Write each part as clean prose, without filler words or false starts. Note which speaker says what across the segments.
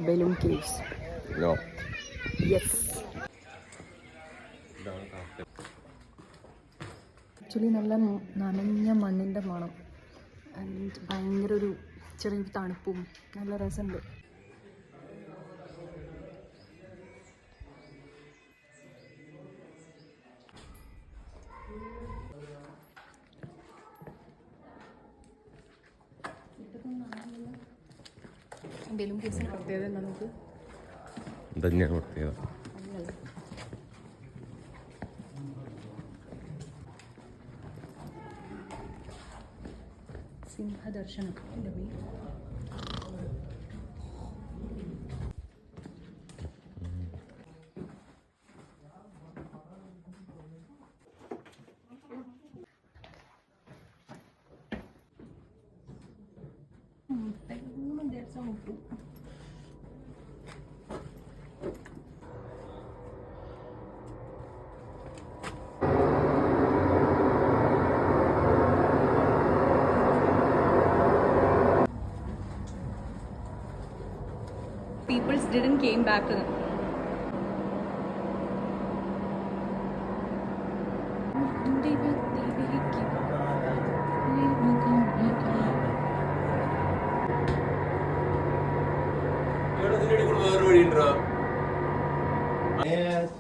Speaker 1: Balloon caves. Yes. Actually നല്ല നനഞ്ഞ മണ്ണിൻ്റെ മണം ആൻഡ് ഭയങ്കര ഒരു ചെറിയൊരു തണുപ്പും നല്ല രസമുണ്ട്. ബലൂൺ കേവ്സിന് പ്രത്യേകത എന്താ നമുക്ക്
Speaker 2: തന്നെയാണ് പ്രത്യേകത.
Speaker 1: സിംഹദർശനം. Peoples didn't came back.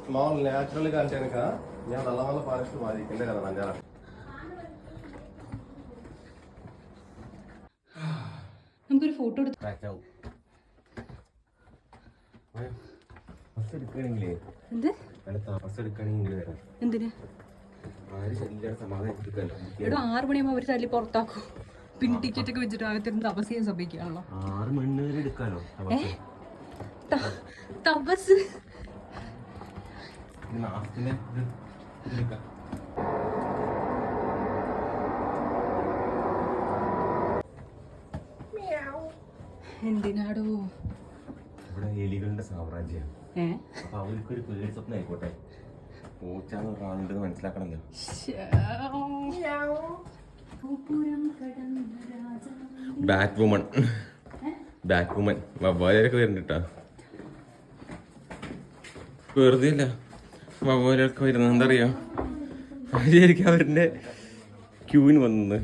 Speaker 2: Small natural കാണിച്ചാൽ ഞാൻ നല്ല ഫോറസ്റ്റ് ബാധിക്കേണ്ട കഥ നഞ്ചാറാണ്.
Speaker 1: നമുക്കൊരു ഫോട്ടോ എടുത്ത് എന്തിനാ? ഇവിടെ 6 മണിയാകുമ്പോ അവര് തല്ലി പുറത്താക്കും. പിന്നെ ടിക്കറ്റ് ഒക്കെ വെച്ചിട്ട് അകത്തിരുന്ന് തപസ് ചെയ്യാൻ സമ്മതിക്കാണല്ലോ.
Speaker 2: 6 മണി വരെ എടുക്കാലോ
Speaker 1: തപസ്. എന്തിനാടോ
Speaker 2: ഇവിടെ എലികളുടെ സാമ്രാജ്യം. അപ്പൊ അവർക്കൊരു പേടി സ്വപ്നം ആയിക്കോട്ടെ. പൂച്ചാന്ന് പറഞ്ഞ ആളുണ്ടെന്ന് മനസ്സിലാക്കണല്ലോ. ബാക്ക് വുമൺ വവ്വാലൊക്കെ വരുന്നുണ്ട്. വെറുതെ അല്ല വവ്വാലൊക്കെ വരുന്നത്. എന്താ അറിയോ, ശരിക്കും അവരുടെ ക്യൂവിന് വന്നത്